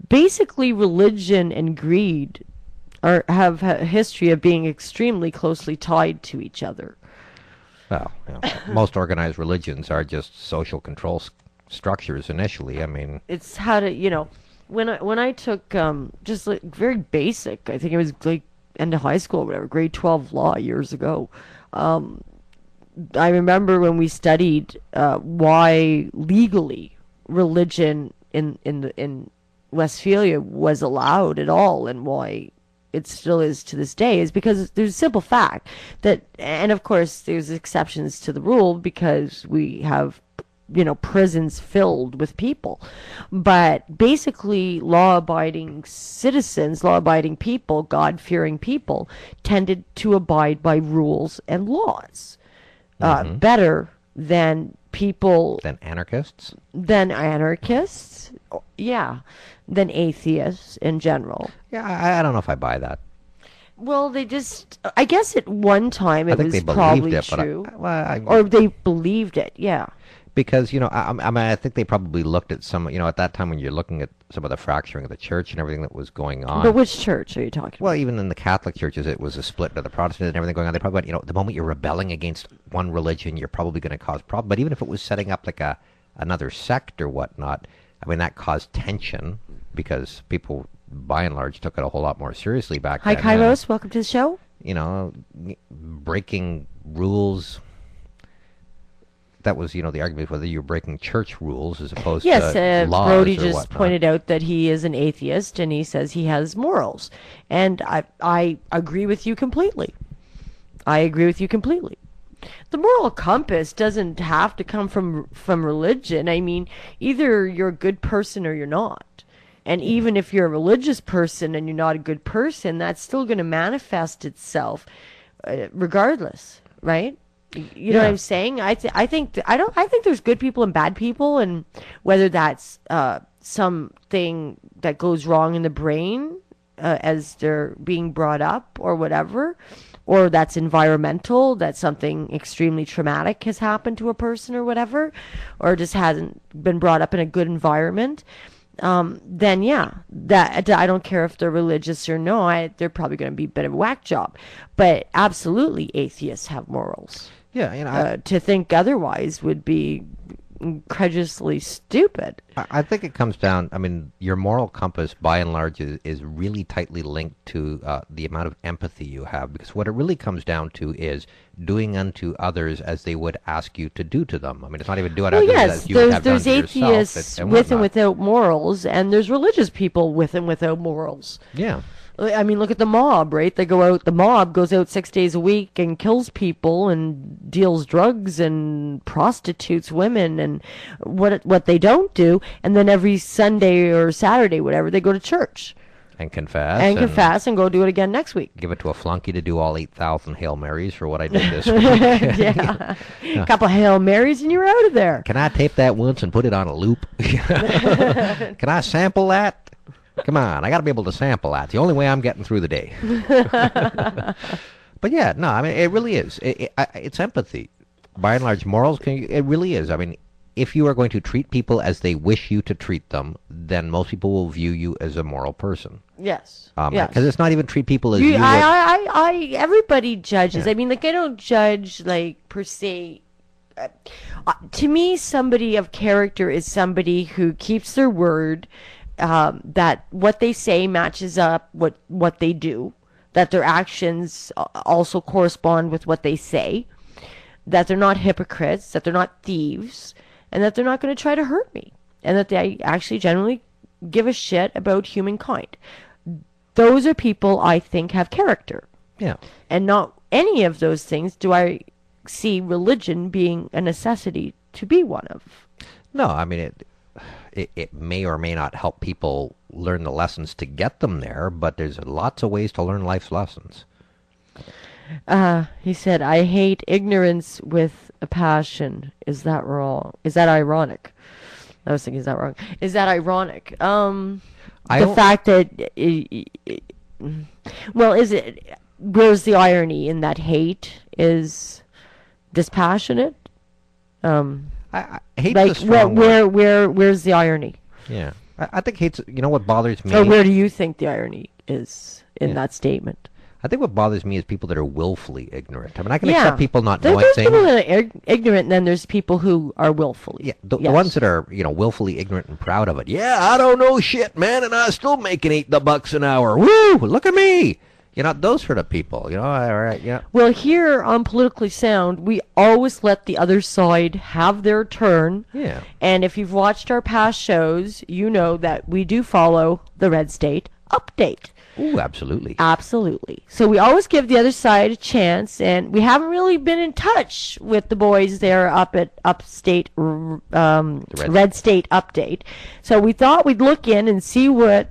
basically religion and greed have a history of being extremely closely tied to each other. Well, most organized religions are just social control structures initially. I mean, It's how to, when I took just like very basic, I think it was like end of high school or whatever, grade 12 law years ago. Um, I remember when we studied why legally religion in Westphalia was allowed at all, and why it still is to this day, is because there's a simple fact that, and of course there's exceptions to the rule because we have prisons filled with people, but basically law-abiding citizens, law-abiding people, God-fearing people tended to abide by rules and laws better than people, then anarchists. yeah, than atheists in general. Yeah, I don't know if I buy that. Well, I guess at one time it was probably true. Or they believed it, yeah. Because, I mean, I think they probably looked at some, at that time when you're looking at some of the fracturing of the church and everything that was going on. But which church are you talking about? Well, even in the Catholic churches, it was a split into the Protestants and everything going on. They probably went, the moment you're rebelling against one religion, you're probably going to cause problems. But even if it was setting up like another sect or whatnot, I mean, that caused tension because people, by and large, took it a whole lot more seriously back then. Hi, Kairos. Welcome to the show. Breaking rules. That was, the argument whether you're breaking church rules as opposed to laws. Yes, Brody just whatnot. pointed out that he is an atheist and he says he has morals. And I agree with you completely. The moral compass doesn't have to come from religion. I mean, either you're a good person or you're not. And even if you're a religious person and you're not a good person, that's still going to manifest itself regardless, right? You know what I'm saying? I think there's good people and bad people, and whether that's something that goes wrong in the brain as they're being brought up or whatever, or that's environmental, that something extremely traumatic has happened to a person or whatever, or just hasn't been brought up in a good environment, then yeah, that I don't care if they're religious or no, they're probably going to be a bit of a whack job. But absolutely, atheists have morals. Yeah, to think otherwise would be incredulously stupid. I think it comes down, I mean, your moral compass, by and large, is really tightly linked to the amount of empathy you have, because what it really comes down to is doing unto others as they would ask you to do to them. I mean, it's not even do unto others as you would have done to yourself. There's atheists with and without morals, and there's religious people with and without morals. Yeah. I mean, look at the mob, right? The mob goes out 6 days a week and kills people and deals drugs and prostitutes women and what they don't do. And then every Sunday or Saturday, whatever, they go to church. And confess. And go do it again next week. Give it to a flunky to do all 8,000 Hail Marys for what I did this week. Yeah. A couple of Hail Marys and you're out of there. Can I tape that once and put it on a loop? Can I sample that? Come on, I got to be able to sample that. It's the only way I'm getting through the day. But yeah, no, I mean, it really is. It's empathy. By and large, morals, it really is. I mean, if you are going to treat people as they wish you to treat them, then most people will view you as a moral person. Yes. Yes. Because it's not even treat people as you would. Everybody judges. Yeah. I mean, like, I don't judge, like, per se. To me, somebody of character is somebody who keeps their word, that what they say matches up what they do, that their actions also correspond with what they say, that they're not hypocrites, that they're not thieves, and that they're not going to try to hurt me, and that they actually generally give a shit about humankind. Those are people I think have character. Yeah. And not any of those things do I see religion being a necessity to be one of. No, I mean, it may or may not help people learn the lessons to get them there, but there's lots of ways to learn life's lessons. He said, I hate ignorance with a passion. Is that wrong? Is that ironic? I was thinking, is that wrong? Is that ironic? The fact that... where's the irony in that hate is dispassionate? I hate this strong word. Where's the irony? Yeah. I think hate's, you know what bothers me? Or where do you think the irony is in that statement? I think what bothers me is people that are willfully ignorant. I mean, I can accept people not knowing there's things. There's people that are ignorant, and then there's people who are willfully. Yeah, the ones that are, willfully ignorant and proud of it. Yeah, I don't know shit, man, and I still making $8 an hour. Woo! Look at me. Those sort of people. All right, yeah. Well, here on Politically Sound, we always let the other side have their turn. Yeah. And if you've watched our past shows, you know that we do follow the Red State Update. Ooh, absolutely. Absolutely. So we always give the other side a chance, and we haven't really been in touch with the boys there up at Upstate Red State Update. So we thought we'd look in and see when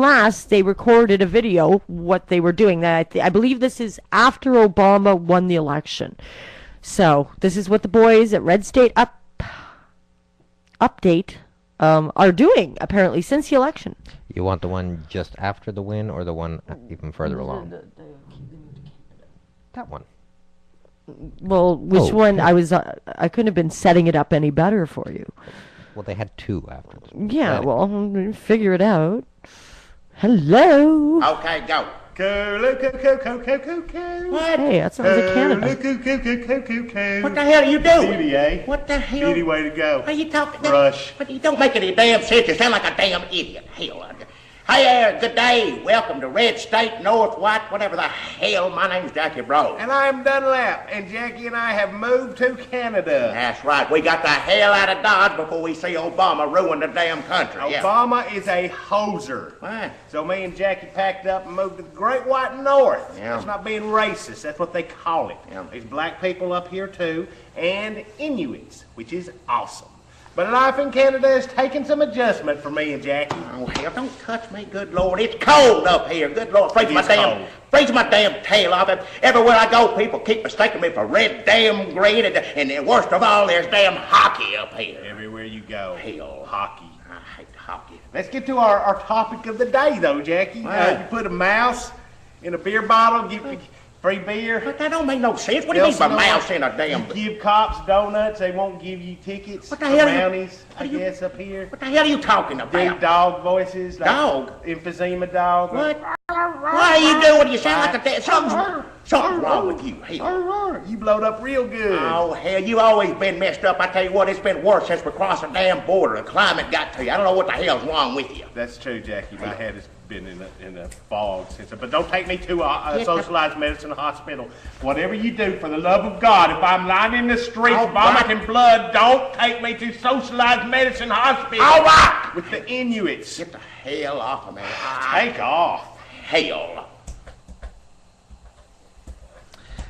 last they recorded a video, what they were doing. I believe this is after Obama won the election. So this is what the boys at Red State Update are doing, apparently, since the election. You want the one just after the win or the one even further along? That one. Well, which one? I couldn't have been setting it up any better for you. Well, they had two after. Yeah, well, figure it out. Hello. Okay, go. What? Hey, that sounds like Canada. What the hell are you doing? Beauty, eh? What the hell? Beauty way to go. Are you talking? Rush. But you don't make any damn sense. You sound like a damn idiot. Hell. Hey there, good day. Welcome to Red State, North White, whatever the hell. My name's Jackie Bro. And I'm Dunlap, and Jackie and I have moved to Canada. That's right. We got the hell out of Dodge before we see Obama ruin the damn country. Obama is a hoser. What? So me and Jackie packed up and moved to the Great White North. Yeah. That's not being racist. That's what they call it. Yeah. There's black people up here too, and Inuits, which is awesome. But life in Canada has taken some adjustment for me and Jackie. Oh, hell, don't touch me, good Lord. It's cold up here, good Lord. Freeze my damn tail off. Everywhere I go, people keep mistaking me for red damn green, and worst of all, there's damn hockey up here. Everywhere you go. Hell. Hockey. I hate hockey. Let's get to our topic of the day, though, Jackie. Right. You put a mouse in a beer bottle, give free beer. But that don't make no sense. What do you mean by mouse in a damn... You give cops donuts, they won't give you tickets. What the hell? Brownies, I guess, up here. What the hell are you talking about? Do dog voices. Like Dog? Emphysema dog. What? What are you doing? You sound like a... Something's wrong with you. Hell. You blowed up real good. Oh, hell, you always been messed up. I tell you what, it's been worse since we crossed the damn border. The climate got to you. I don't know what the hell's wrong with you. That's true, Jackie. My head has been in a fog since. But don't take me to a socialized medicine hospital. Whatever you do, for the love of God, if I'm lying in the streets vomiting blood, don't take me to socialized medicine hospital. All right. With the Inuits. Get the hell off of me. Take off. Hell.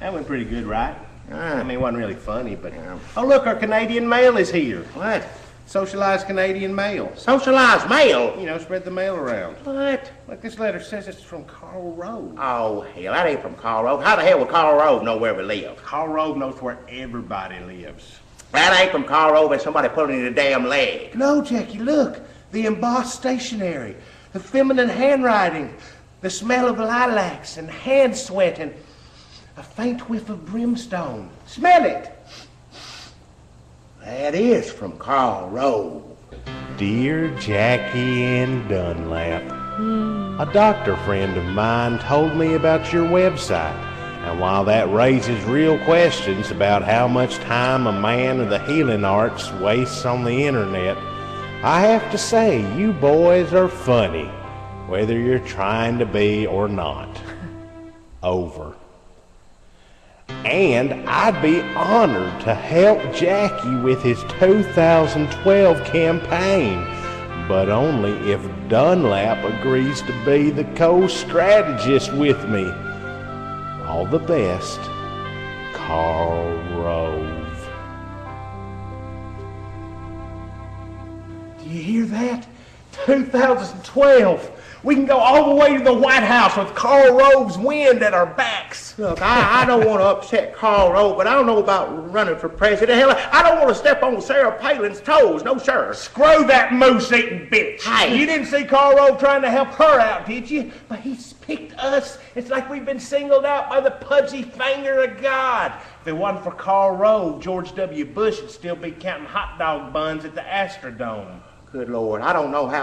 That went pretty good, right? I mean, it wasn't really funny, but... Yeah. Oh, look, our Canadian mail is here. What? Socialized Canadian mail. Socialized mail? You know, spread the mail around. What? Look, this letter says it's from Carl Rove. Oh, hell, that ain't from Carl Rove. How the hell would Carl Rove know where we live? Carl Rove knows where everybody lives. That ain't from Carl Rove and somebody put it in the damn leg. No, Jackie, look. The embossed stationery, the feminine handwriting, the smell of lilacs and hand sweat and a faint whiff of brimstone. Smell it. That is from Carl Rove. Dear Jackie and Dunlap, a doctor friend of mine told me about your website, and while that raises real questions about how much time a man of the healing arts wastes on the internet, I have to say you boys are funny, whether you're trying to be or not. Over. And I'd be honored to help Jackie with his 2012 campaign, but only if Dunlap agrees to be the co-strategist with me. All the best, Carl Rove. Do you hear that? 2012. We can go all the way to the White House with Carl Rove's wind at our backs. Look, I don't want to upset Carl Rove, but I don't know about running for president. Hell, I don't want to step on Sarah Palin's toes. No, sir. Screw that moose-eating bitch. Hey. You didn't see Carl Rove trying to help her out, did you? But he's picked us. It's like we've been singled out by the pudgy finger of God. If it wasn't for Carl Rove, George W. Bush would still be counting hot dog buns at the Astrodome. Good Lord, I don't know how